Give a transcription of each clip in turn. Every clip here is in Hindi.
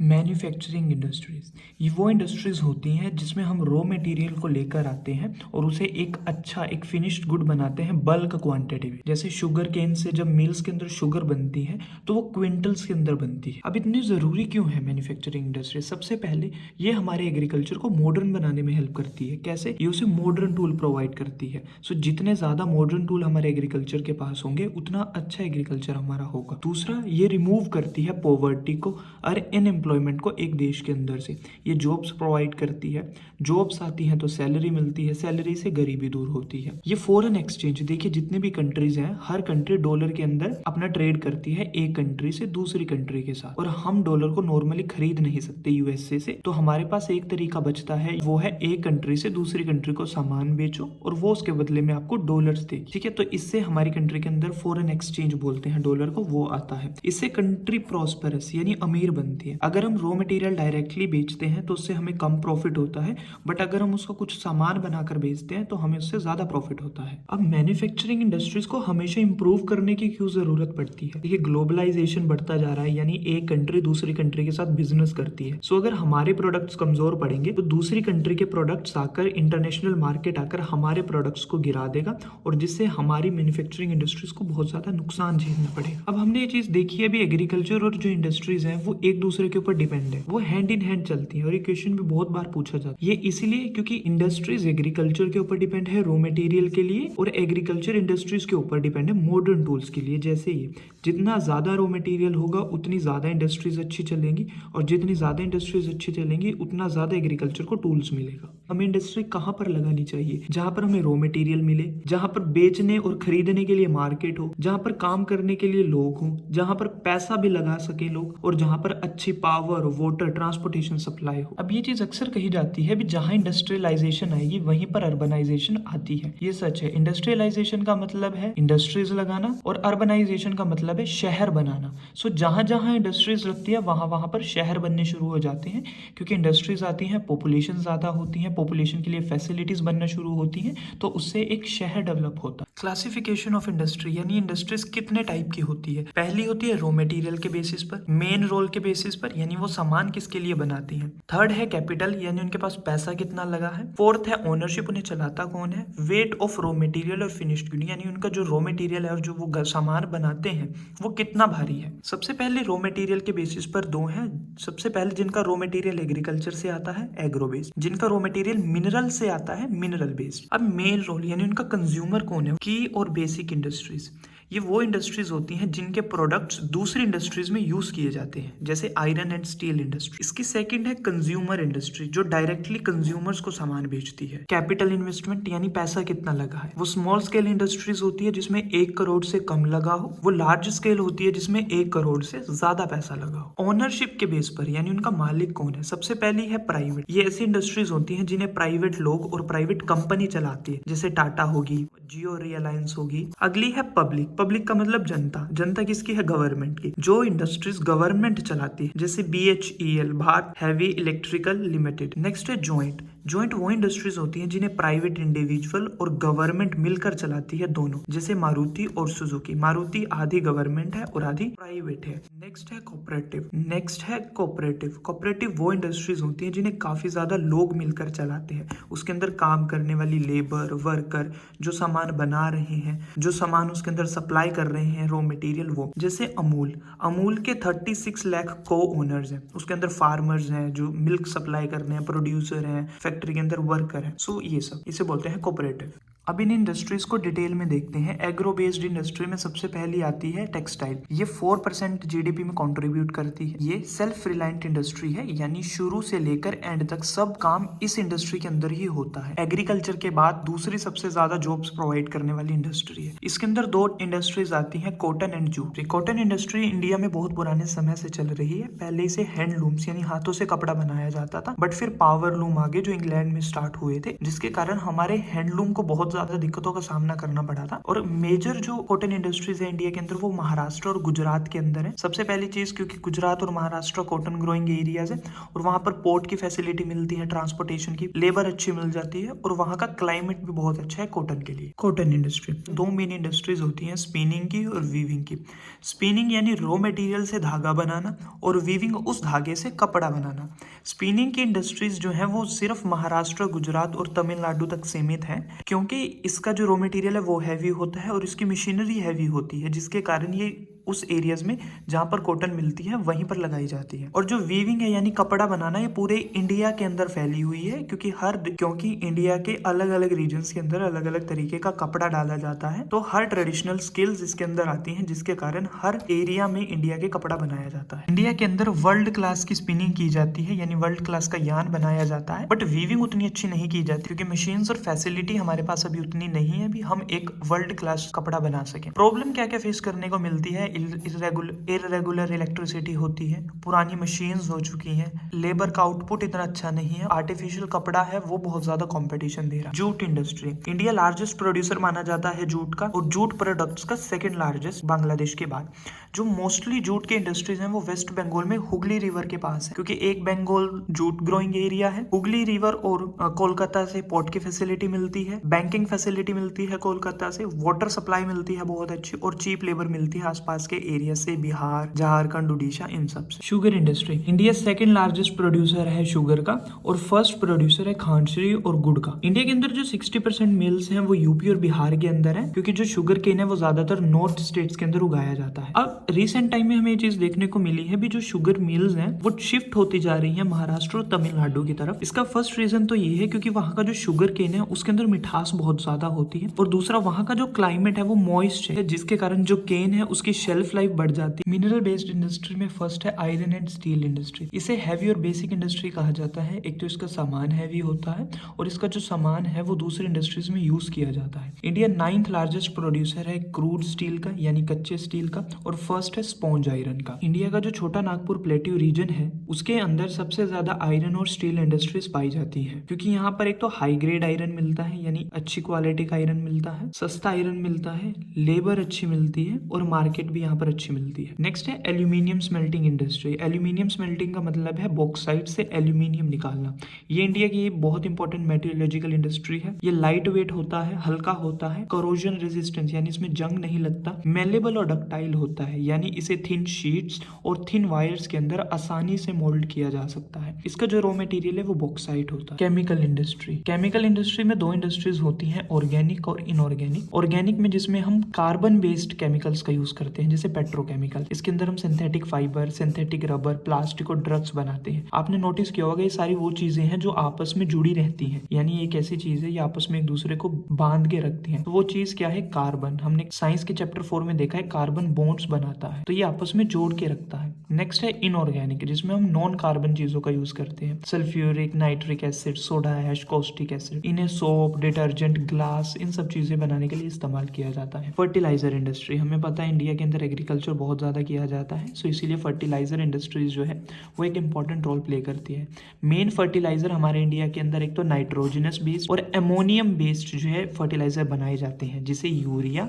मैन्युफैक्चरिंग इंडस्ट्रीज ये वो इंडस्ट्रीज होती हैं जिसमें हम रॉ मटेरियल को लेकर आते हैं और उसे एक फिनिश्ड गुड बनाते हैं बल्क क्वांटिटी में। जैसे शुगर केन से जब मिल्स के अंदर शुगर बनती है तो वो क्विंटल्स के अंदर बनती है। अब इतनी ज़रूरी क्यों है मैन्युफैक्चरिंग इंडस्ट्री? सबसे पहले ये हमारे एग्रीकल्चर को मॉडर्न बनाने में हेल्प करती है। कैसे? ये उसे मॉडर्न टूल प्रोवाइड करती है। सो जितने ज़्यादा मॉडर्न टूल हमारे एग्रीकल्चर के पास होंगे उतना अच्छा एग्रीकल्चर हमारा होगा। दूसरा, ये रिमूव करती है पॉवर्टी को और अनएम्प्लॉयमेंट को एक देश के अंदर से। ये जॉब्स प्रोवाइड करती है। जॉब्स आती हैं तो सैलरी मिलती है, सैलरी से गरीबी दूर होती है। ये फॉरेन एक्सचेंज, देखिए जितने भी कंट्रीज हैं हर कंट्री डॉलर के अंदर अपना ट्रेड करती है एक कंट्री से दूसरी कंट्री के साथ, और हम डॉलर को नॉर्मली खरीद नहीं सकते यूएसए से। तो हमारे पास एक तरीका बचता है, वो है एक कंट्री से दूसरी कंट्री को सामान बेचो और वो उसके बदले में आपको डॉलर्स दे। ठीक है, तो इससे हमारी कंट्री के अंदर फॉरेन एक्सचेंज बोलते हैं डॉलर को, वो आता है। इससे कंट्री प्रॉस्परस यानी अमीर बनती है। अगर हम रॉ मटेरियल डायरेक्टली बेचते हैं तो उससे हमें कम प्रॉफिट होता है, बट अगर हम उसको कुछ सामान बनाकर बेचते हैं तो हमें उससे ज्यादा प्रॉफिट होता है। अब मैन्युफैक्चरिंग इंडस्ट्रीज को हमेशा इंप्रूव करने की क्यों जरूरत पड़ती है? देखिए ग्लोबलाइजेशन बढ़ता जा रहा है, यानी एक कंट्री दूसरी कंट्री के साथ बिजनेस करती है। सो अगर हमारे प्रोडक्ट्स कमजोर पड़ेंगे तो दूसरी कंट्री के प्रोडक्ट्स आकर इंटरनेशनल मार्केट आकर हमारे प्रोडक्ट्स को गिरा देगा, और जिससे हमारी मैन्युफैक्चरिंग इंडस्ट्रीज को बहुत ज्यादा नुकसान झेलना पड़ेगा। अब हमने ये चीज देखी है, अभी एग्रीकल्चर और जो इंडस्ट्रीज है वो एक दूसरे के ऊपर डिपेंड है, वो हैंड इन हैंड चलती है। और ये क्वेश्चन भी बहुत बार पूछा जाता है। ये इसलिए क्योंकि इंडस्ट्रीज एग्रीकल्चर के ऊपर डिपेंड है रॉ मटेरियल के लिए, और एग्रीकल्चर इंडस्ट्रीज के ऊपर डिपेंड है मॉडर्न टूल्स के लिए। जैसे ये जितना ज्यादा रॉ मटेरियल होगा उतनी ज्यादा इंडस्ट्रीज अच्छी चलेंगी, और जितनी ज्यादा इंडस्ट्रीज अच्छी चलेंगी उतना ज्यादा एग्रीकल्चर को टूल्स मिलेगा। हमें इंडस्ट्री कहाँ पर लगानी चाहिए? जहां पर हमें रॉ मटेरियल मिले, जहां पर बेचने और खरीदने के लिए मार्केट हो, जहां पर काम करने के लिए लोग हों, जहां पर पैसा भी लगा सके लोग, और जहां पर अच्छी पावर, वाटर, ट्रांसपोर्टेशन सप्लाई हो। अब ये चीज अक्सर कही जाती है भी जहां इंडस्ट्रियलाइजेशन आएगी वहीं पर अर्बनाइजेशन आती है। ये सच है। इंडस्ट्रियलाइजेशन का मतलब है इंडस्ट्रीज लगाना, और अर्बनाइजेशन का मतलब है शहर बनाना। सो जहां जहां इंडस्ट्रीज लगती है वहां वहां पर शहर बनने शुरू हो जाते हैं, क्योंकि इंडस्ट्रीज आती हैं, पॉपुलेशन ज्यादा होती है, पॉपुलेशन के लिए फैसिलिटीज बनना शुरू होती हैं, तो उससे एक शहर डेवलप होता है। क्लासिफिकेशन ऑफ इंडस्ट्री, यानी इंडस्ट्रीज कितने टाइप की होती है? पहली होती है रॉ मटेरियल के बेसिस पर, मेन रोल के बेसिस पर, यानी वो सामान किसके लिए बनाती हैं। थर्ड है कैपिटल, यानी उनके पास पैसा कितना लगा है। फोर्थ है ओनरशिप, उन्हें चलाता कौन है। वेट ऑफ रॉ मटेरियल और फिनिश्ड गुड, यानी उनका जो रॉ मटेरियल है और जो वो सामान बनाते हैं वो कितना भारी है। सबसे पहले रॉ मटेरियल के बेसिस पर दो हैं। सबसे पहले जिनका रॉ मटेरियल एग्रीकल्चर से आता है, एग्रो बेस्ड। जिनका रॉ मटेरियल मिनरल से आता है, मिनरल बेस्ड। अब मेन रोल, यानी उनका कंज्यूमर कौन है। की और बेसिक इंडस्ट्रीज, ये वो इंडस्ट्रीज होती हैं जिनके प्रोडक्ट्स दूसरी इंडस्ट्रीज में यूज किए जाते हैं, जैसे आयरन एंड स्टील इंडस्ट्री। इसकी सेकंड है कंज्यूमर इंडस्ट्री, जो डायरेक्टली कंज्यूमर्स को सामान बेचती है। कैपिटल इन्वेस्टमेंट, यानी पैसा कितना लगा है। वो स्मॉल स्केल इंडस्ट्रीज होती है जिसमें 1 करोड़ से कम लगा हो। वो लार्ज स्केल होती है जिसमें 1 करोड़ से ज्यादा पैसा लगा हो। ओनरशिप के बेस पर, यानी उनका मालिक कौन है। सबसे पहली है प्राइवेट। ये ऐसी इंडस्ट्रीज होती हैं जिन्हें प्राइवेट लोग और प्राइवेट कंपनी चलाती है, जैसे टाटा होगी, जियो रिलायंस होगी। अगली है पब्लिक। पब्लिक का मतलब जनता। जनता किसकी है? गवर्नमेंट की। जो इंडस्ट्रीज गवर्नमेंट चलाती है, जैसे BHEL, Bharat heavy electrical limited. Next है जॉइंट। जॉइंट वो इंडस्ट्रीज होती हैं जिन्हें प्राइवेट इंडिविजुअल और गवर्नमेंट मिलकर चलाती है, दोनों, जैसे मारुति और सुजुकी। मारुति आधी गवर्नमेंट है और आधी प्राइवेट है। नेक्स्ट है कोऑपरेटिव। कोऑपरेटिव वो इंडस्ट्रीज होती हैं जिन्हें काफी ज्यादा लोग मिलकर चलाते हैं। उसके अंदर काम करने वाली लेबर, वर्कर, जो सामान बना रहे हैं, जो सामान उसके अंदर सप्लाई कर रहे हैं रॉ मटेरियल, वो। जैसे अमूल के 36 लाख को ओनर्स हैं। उसके अंदर फार्मर्स हैं जो मिल्क सप्लाई कर रहे हैं, प्रोड्यूसर हैं, फैक्ट्री के अंदर वर्कर है। सो ये सब, इसे बोलते हैं कोऑपरेटिव। अब इन इंडस्ट्रीज को डिटेल में देखते हैं। एग्रो बेस्ड इंडस्ट्री में सबसे पहली आती है टेक्सटाइल। ये 4% GDP में कंट्रीब्यूट करती है। ये सेल्फ रिलायंट इंडस्ट्री है, यानी शुरू से लेकर एंड तक सब काम इस इंडस्ट्री के अंदर ही होता है। एग्रीकल्चर के बाद दूसरी सबसे ज्यादा जॉब्स प्रोवाइड करने वाली इंडस्ट्री है। इसके अंदर 2 इंडस्ट्रीज आती हैं, cotton and jute. Cotton industry India में बहुत पुराने समय से चल रही है। पहले इसे हैंडलूम्स यानी हाथों से कपड़ा बनाया जाता था, बट फिर पावर लूम आगे जो इंग्लैंड में स्टार्ट हुए थे, जिसके कारण हमारे हैंडलूम को बहुत ज्यादा दिक्कतों का सामना करना पड़ा था। और मेजर जो कॉटन इंडस्ट्रीज है इंडिया के अंदर वो महाराष्ट्र और गुजरात के अंदर है। सबसे पहली चीज, क्योंकि गुजरात और महाराष्ट्र कॉटन ग्रोइंग एरियाज है और वहां पर पोर्ट की फैसिलिटी मिलती है, ट्रांसपोर्टेशन की, लेबर अच्छी मिल जाती है और वहां का क्लाइमेट भी बहुत अच्छा है कॉटन के लिए। कॉटन इंडस्ट्री दो मेन इंडस्ट्रीज होती है, स्पिनिंग की और वीविंग की। स्पिनिंग यानी रॉ मटेरियल से धागा बनाना और वीविंग उस धागे से कपड़ा बनाना। स्पिनिंग की इंडस्ट्रीज जो है वो सिर्फ महाराष्ट्र, गुजरात और तमिलनाडु तक सीमित है, क्योंकि इसका जो रॉ मटेरियल है वो हैवी होता है और इसकी मशीनरी हैवी होती है, जिसके कारण ये उस एरियाज में जहां पर कॉटन मिलती है वहीं पर लगाई जाती है। और जो वीविंग है यानी कपड़ा बनाना, ये पूरे इंडिया के अंदर फैली हुई है, क्योंकि इंडिया के अलग अलग रीजन्स के अंदर अलग अलग तरीके का कपड़ा डाला जाता है, तो हर ट्रेडिशनल स्किल्स इसके अंदर आती हैं, जिसके कारण हर एरिया में इंडिया के कपड़ा बनाया जाता है। इंडिया के अंदर वर्ल्ड क्लास की स्पिनिंग की जाती है, यानी वर्ल्ड क्लास का यार्न बनाया जाता है, बट वीविंग उतनी अच्छी नहीं की जाती क्योंकि मशीन्स और फैसिलिटी हमारे पास अभी उतनी नहीं है भी हम एक वर्ल्ड क्लास कपड़ा बना सके। प्रॉब्लम क्या क्या फेस करने को मिलती है? इरेगुलर इलेक्ट्रिसिटी होती है, पुरानी मशीन्स हो चुकी हैं, लेबर का आउटपुट इतना अच्छा नहीं है, आर्टिफिशियल कपड़ा है वो बहुत ज्यादा कंपटीशन दे रहा है। Jute industry, India largest producer माना जाता है जूट का और जूट प्रोडक्ट्स का सेकंड लार्जेस्ट बांग्लादेश के बाद। जो मोस्टली जूट के इंडस्ट्रीज हैं वो वेस्ट बंगाल में हुगली रिवर के पास है, क्योंकि एक बंगाल जूट ग्रोइंग एरिया है। हुगली रिवर और कोलकाता से पोर्ट की फैसिलिटी मिलती है, बैंकिंग फैसिलिटी मिलती है कोलकाता से, वाटर सप्लाई मिलती है बहुत अच्छी और चीप लेबर मिलती है आसपास के एरिया से, बिहार, झारखंड, उड़ीसा, इन सब से। Sugar industry, India second largest producer है शुगर का और फर्स्ट प्रोड्यूसर है खांडश्री और गुड़ का। इंडिया के अंदर जो 60% मिल्स हैं वो यूपी और बिहार के अंदर है, क्योंकि जो शुगर केन है वो ज्यादातर नॉर्थ स्टेट्स के अंदर उगाया जाता है। अब रिसेंट टाइम में हमें ये चीज देखने को मिली है भी जो शुगर मिल्स हैं वो शिफ्ट होती जा रही है महाराष्ट्र और तमिलनाडु की तरफ। इसका फर्स्ट रीजन तो ये है क्योंकि वहां का जो शुगर केन है उसके अंदर मिठास बहुत ज्यादा होती है और दूसरा वहां का जो क्लाइमेट है वो मॉइस्ट है, जिसके कारण जो केन है उसकी शेल्फ लाइफ बढ़ जाती है। मिनरल बेस्ड इंडस्ट्री में फर्स्ट है आयरन एंड स्टील इंडस्ट्री। इसे हैवी और बेसिक इंडस्ट्री कहा जाता है। एक तो इसका सामान हैवी होता है और इसका जो सामान है वो दूसरी इंडस्ट्रीज में यूज किया जाता है। इंडिया 9th लार्जेस्ट प्रोड्यूसर है क्रूड स्टील का यानी कच्चे स्टील का और फर्स्ट है स्पॉन्ज आयरन का। इंडिया का जो छोटा नागपुर प्लेट्यू रीजन है उसके अंदर सबसे ज्यादा आयरन और स्टील इंडस्ट्रीज पाई जाती है, क्योंकि यहाँ पर एक तो हाई ग्रेड आयरन मिलता है यानी अच्छी क्वालिटी का आयरन मिलता है, सस्ता आयरन मिलता है, लेबर अच्छी मिलती है और मार्केट भी यहाँ पर अच्छी मिलती है। नेक्स्ट है aluminium smelting industry. Aluminium smelting का मतलब है बॉक्साइट से एल्यूमिनियम निकालना। ये इंडिया की बहुत इंपॉर्टेंट मेटेरियोलॉजिकल इंडस्ट्री है। ये लाइट वेट होता है, हल्का होता है, करोजन रेजिस्टेंस यानी इसमें जंग नहीं लगता, मेलेबल और डक्टाइल होता है यानी इसे थिन शीट्स और थिन वायर्स के अंदर आसानी से मोल्ड किया जा सकता है। इसका जो रॉ मटेरियल है वो बॉक्साइट होता है। केमिकल इंडस्ट्री, केमिकल इंडस्ट्री में दो इंडस्ट्रीज होती हैं, ऑर्गेनिक और इनऑर्गेनिक। ऑर्गेनिक में जिसमें हम कार्बन बेस्ड केमिकल्स का यूज करते हैं, जैसे पेट्रोकेमिकल। इसके अंदर हम synthetic fibre, synthetic rubber, plastic और ड्रग्स बनाते हैं। आपने नोटिस किया होगा ये सारी वो चीजें हैं जो आपस में जुड़ी रहती हैं, यानी एक ऐसी चीज है ये आपस में एक दूसरे को बांध के रखती हैं। तो वो चीज क्या है? कार्बन। हमने साइंस के चैप्टर 4 में देखा है कार्बन बॉन्ड्स बनाता है, तो ये आपस में जोड़ के रखता है। नेक्स्ट है इनऑर्गेनिक, जिसमें हम नॉन कार्बन चीजों का यूज करते हैं, sulphuric, nitric acid, soda ash, caustic acid. इन्हें सोप, डिटर्जेंट, ग्लास, इन सब चीजें बनाने के लिए इस्तेमाल किया जाता है। फर्टिलाइजर इंडस्ट्री, हमें पता है इंडिया के अंदर एग्रीकल्चर बहुत ज्यादा किया जाता है, सो इसीलिए फर्टिलाइजर इंडस्ट्रीज जो है वो एक इंपॉर्टेंट रोल प्ले करती है। मेन फर्टिलाइजर हमारे इंडिया के अंदर एक तो नाइट्रोजनस बेस्ड और अमोनियम बेस्ड जो है फर्टिलाइजर बनाए जाते हैं, जिसे यूरिया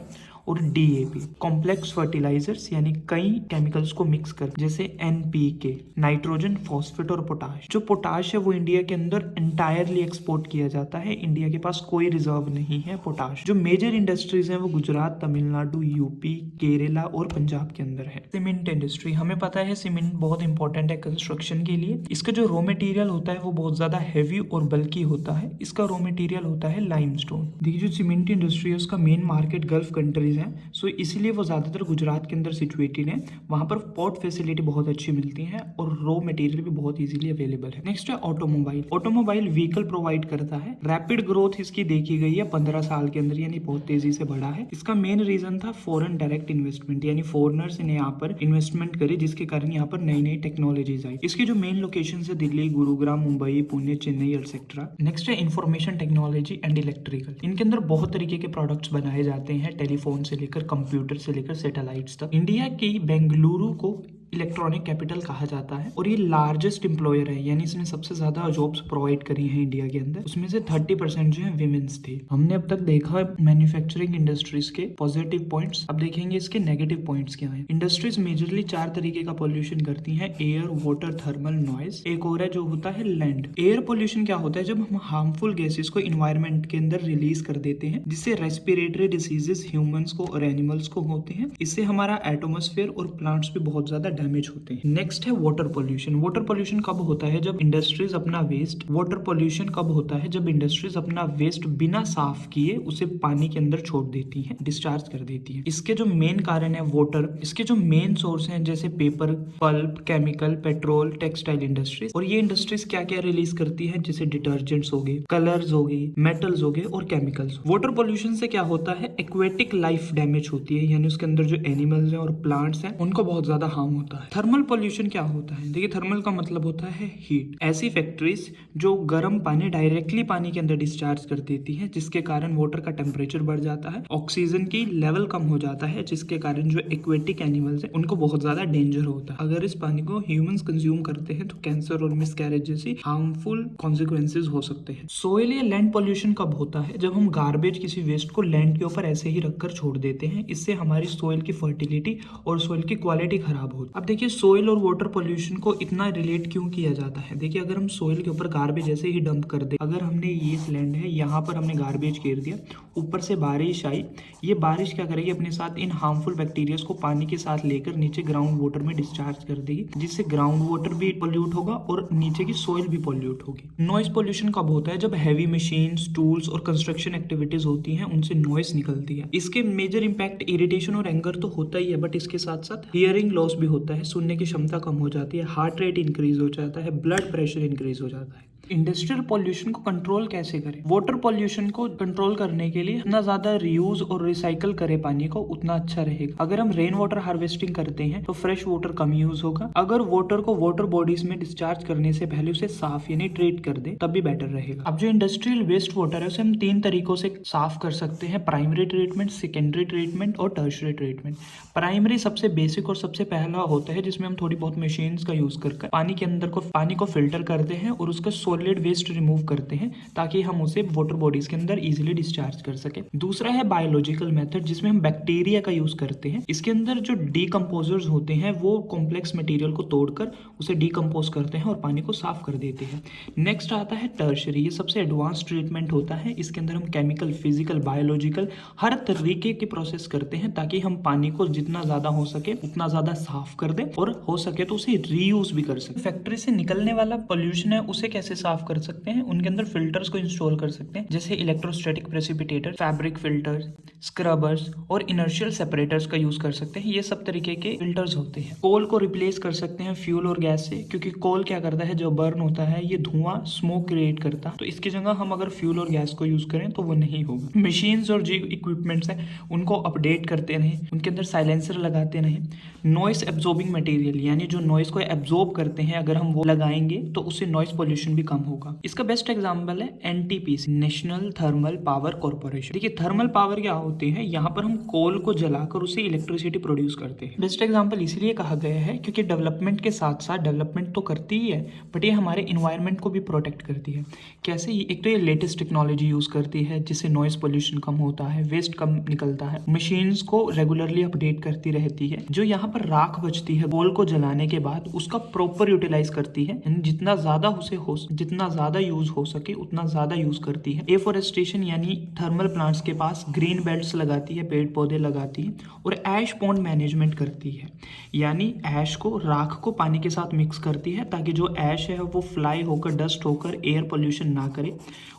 और डीएपी। कॉम्प्लेक्स फर्टिलाइजर्स यानी कई केमिकल्स को मिक्स कर, जैसे एनपीके, नाइट्रोजन, फॉस्फेट और पोटाश। जो पोटाश है वो इंडिया के अंदर एंटायरली एक्सपोर्ट किया जाता है, इंडिया के पास कोई रिजर्व नहीं है पोटाश। जो मेजर इंडस्ट्रीज हैं वो गुजरात, तमिलनाडु, यूपी, केरला और पंजाब के अंदर है। सीमेंट इंडस्ट्री, हमें पता है सीमेंट बहुत इंपॉर्टेंट है कंस्ट्रक्शन के लिए। इसका जो रॉ मटेरियल होता है वो बहुत ज्यादा हैवी और बल्कि होता है। इसका रॉ मटेरियल होता है लाइमस्टोन। देखिए जो सीमेंट इंडस्ट्री है उसका मेन मार्केट गल्फ कंट्रीज है, सो इसीलिए वो ज्यादातर गुजरात के अंदर सिचुएटेड है। वहां पर पोर्ट फैसिलिटी बहुत अच्छी मिलती है और रॉ मटेरियल भी बहुत इजीली अवेलेबल है। नेक्स्ट है ऑटोमोबाइल। ऑटोमोबाइल व्हीकल प्रोवाइड करता है। रैपिड ग्रोथ इसकी देखी गई है 15 साल के अंदर, यानी बहुत तेजी से बढ़ा है। इसका मेन रीजन था फॉरेन डायरेक्ट इन्वेस्टमेंट, यानी फॉरेनर्स ने यहाँ पर इन्वेस्टमेंट करी, जिसके कारण यहाँ पर नई नई टेक्नोलॉजीज आई। इसकी जो मेन लोकेशन है दिल्ली, गुरुग्राम, मुंबई, पुणे, चेन्नई एक्सेट्रा। नेक्स्ट है इंफॉर्मेशन टेक्नोलॉजी एंड इलेक्ट्रिकल। इनके अंदर बहुत तरीके के प्रोडक्ट्स बनाए जाते हैं, टेलीफोन से लेकर कंप्यूटर से लेकर सैटेलाइट्स तक। इंडिया की बेंगलुरु को इलेक्ट्रॉनिक कैपिटल कहा जाता है और ये लार्जेस्ट एम्प्लॉयर है, यानी इसने सबसे ज्यादा जॉब्स प्रोवाइड करी है इंडिया के अंदर। उसमें से 30% जो है विमेन्स थे। हमने अब तक देखा मैन्युफैक्चरिंग इंडस्ट्रीज के पॉजिटिव पॉइंट्स, अब देखेंगे इसके नेगेटिव पॉइंट्स क्या हैं। इंडस्ट्रीज मेजरली 4 तरीके का पोल्यूशन करती हैं, एयर, वाटर, थर्मल, नॉइज। एक और है जो होता है लैंड। एयर पोल्यूशन क्या होता है, जब हम हार्मफुल गैसेस को इन्वायरमेंट के अंदर रिलीज कर देते हैं जिससे रेस्पिरेटरी डिसीजेस ह्यूमंस को और एनिमल्स को होते हैं। इससे हमारा एटमॉस्फेयर और प्लांट्स भी बहुत ज्यादा डैमेज होते हैं। नेक्स्ट है वाटर पोल्यूशन। वाटर पोल्यूशन कब होता है, जब इंडस्ट्रीज अपना वेस्ट, वाटर पोल्यूशन कब होता है जब इंडस्ट्रीज अपना वेस्ट बिना साफ किए उसे पानी के अंदर छोड़ देती हैं, डिस्चार्ज कर देती हैं। इसके जो मेन कारण है वाटर, इसके जो मेन सोर्स हैं जैसे paper, pulp, chemical, petrol, textile industries. और ये इंडस्ट्रीज क्या क्या रिलीज करती है, जैसे डिटर्जेंट्स हो गए, कलर्स हो गए, मेटल्स हो गए और केमिकल्स। वाटर पोल्यूशन से क्या होता है, एक्वेटिक लाइफ डैमेज होती है, यानी उसके अंदर जो एनिमल्स हैं और प्लांट्स हैं उनको बहुत ज्यादा हार्म होता है। थर्मल पोल्यूशन क्या होता है, देखिए थर्मल का मतलब होता है हीट। ऐसी फैक्ट्रीज जो गर्म पानी डायरेक्टली पानी के अंदर डिस्चार्ज कर देती है जिसके कारण वाटर का टेम्परेचर बढ़ जाता है, ऑक्सीजन की लेवल कम हो जाता है जिसके कारण जो एक्वेटिक एनिमल्स हैं उनको बहुत ज्यादा डेंजर होता है। अगर इस पानी को ह्यूमंस कंज्यूम करते हैं तो कैंसर और मिसकैरेज जैसी हार्मफुल कॉन्सिक्वेंसेज हो सकते हैं। सोइल या लैंड पोल्यूशन कब होता है, जब हम गार्बेज किसी वेस्ट को लैंड के ऊपर ऐसे ही रखकर छोड़ देते हैं। इससे हमारी सोइल की फर्टिलिटी और सोइल की क्वालिटी खराब होती है। अब देखिए सोइल और वाटर पोल्यूशन को इतना रिलेट क्यों किया जाता है। देखिए अगर हम सोइल के ऊपर गार्बेज ऐसे ही डंप कर दे, अगर हमने ये लैंड है यहाँ पर हमने गार्बेज घेर दिया, ऊपर से बारिश आई, ये बारिश क्या करेगी, अपने साथ इन हार्मफुल बैक्टीरियाज को पानी के साथ लेकर नीचे ग्राउंड वाटर में डिस्चार्ज कर देगी जिससे ग्राउंड वाटर भी पोल्यूट होगा और नीचे की सोइल भी पोल्यूट होगी। नॉइज पोल्यूशन कब होता है, जब हैवी मशीन्स, टूल्स और कंस्ट्रक्शन एक्टिविटीज होती हैं उनसे नॉइज निकलती है। इसके मेजर इंपैक्ट इरिटेशन और एंगर तो होता ही है, बट इसके साथ साथ हियरिंग लॉस भी होता है, सुनने की क्षमता कम हो जाती है, हार्ट रेट इंक्रीज हो जाता है, ब्लड प्रेशर इंक्रीज हो जाता है। इंडस्ट्रियल पॉल्यूशन को कंट्रोल कैसे करें, वाटर पॉल्यूशन को कंट्रोल करने के लिए जितना ज्यादा रीयूज और रिसाइकल करे पानी को उतना अच्छा रहेगा। अगर हम रेन वाटर हार्वेस्टिंग करते हैं तो फ्रेश वाटर कम यूज होगा। अगर वाटर को वाटर बॉडीज में डिस्चार्ज करने से पहले उसे साफ यानी ट्रीट कर दे तब भी बेटर रहेगा। अब जो इंडस्ट्रियल वेस्ट वाटर है उसे हम 3 तरीकों से साफ कर सकते हैं, प्राइमरी ट्रीटमेंट, सेकेंडरी ट्रीटमेंट और टर्शियरी ट्रीटमेंट। प्राइमरी सबसे बेसिक और सबसे पहला होता है जिसमें हम थोड़ी बहुत मशीन्स का यूज कर पानी के अंदर को पानी को फिल्टर करते हैं और उसका सॉलिड वेस्ट रिमूव करते हैं ताकि हम उसे वाटर बॉडीज के अंदर इजीली डिस्चार्ज कर सके। दूसरा है बायोलॉजिकल मेथड जिसमें हम बैक्टीरिया का यूज करते हैं। इसके अंदर जो डीकंपोजर्स होते हैं वो कॉम्प्लेक्स मटेरियल को तोड़कर उसे डीकंपोज करते हैं और पानी को साफ कर देते हैं। नेक्स्ट आता है टर्शियरी, ये सबसे एडवांस ट्रीटमेंट होता है। इसके अंदर हम केमिकल, फिजिकल, बायोलॉजिकल हर तरीके की प्रोसेस करते हैं ताकि हम पानी को जितना ज्यादा हो सके उतना ज्यादा साफ कर दें और हो सके तो उसे रीयूज भी कर सके। फैक्ट्री से निकलने वाला पोल्यूशन है उसे कैसे साफ कर सकते हैं, उनके अंदर फिल्टर्स को इंस्टॉल कर सकते हैं जैसे electrostatic precipitator, fabric filters, scrubbers और इनर्शियल सेपरेटर्स का यूज कर सकते हैं। ये सब तरीके के फिल्टर्स होते हैं। कोल को रिप्लेस कर सकते हैं फ्यूल और गैस से, क्योंकि कोल क्या करता है, जो बर्न होता है ये धुआं, स्मोक क्रिएट करता है, तो इसकी जगह हम अगर फ्यूल और गैस को यूज करें तो वो नहीं होगा। मशीन्स और जो इक्विपमेंट्स हैं उनको अपडेट करते रहें, उनके अंदर साइलेंसर लगाते रहें। नॉइस एब्जॉर्बिंग मटेरियल यानी जो नॉइस को एब्जॉर्ब करते हैं अगर हम वो लगाएंगे तो उससे नॉइस पोल्यूशन भी कम होगा। इसका बेस्ट एग्जांपल है NTPC, national thermal power corporation. देखिए थर्मल पावर क्या होती है, यहाँ पर हम कोल को जलाकर उससे इलेक्ट्रिसिटी प्रोड्यूस करते हैं। बेस्ट एग्जांपल इसलिए कहा गया है क्योंकि डेवलपमेंट के साथ साथ डेवलपमेंट तो करती ही है बट ये हमारे इन्वायरमेंट को भी प्रोटेक्ट करती है। कैसे, एक तो ये लेटेस्ट टेक्नोलॉजी यूज करती है जिससे नॉइस पोल्यूशन कम होता है, वेस्ट कम निकलता है, मशीन्स को रेगुलरली अपडेट करती रहती है। जो यहाँ पर राख बचती है कोल को जलाने के बाद उसका प्रॉपर यूटिलाइज करती है, जितना ज्यादा यूज हो सके उतना ज्यादा यूज करती है। एफोरेस्टेशन यानी थर्मल प्लांट्स के पास ग्रीन बेल्ट्स लगाती है, पेड़ पौधे लगाती है और ऐश पॉन्ड मैनेजमेंट करती है, यानी ऐश को, राख को पानी के साथ मिक्स करती है ताकि जो ऐश है वो फ्लाई होकर, डस्ट होकर एयर पोल्यूशन ना करे।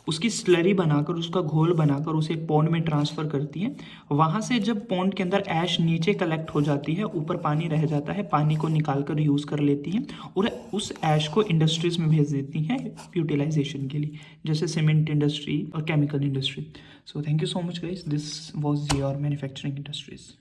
उसकी स्लरी बनाकर, उसका घोल बनाकर उसे एक पॉन्ड में ट्रांसफर करती है। वहां से जब पॉन्ड के अंदर ऐश नीचे कलेक्ट हो जाती है, ऊपर पानी रह जाता है, पानी को निकाल कर यूज कर लेती है और उस ऐश को इंडस्ट्रीज में भेज देती है यूटिलाइजेशन के लिए, जैसे सीमेंट इंडस्ट्री और chemical industry. So thank you so much guys, this was your manufacturing industries.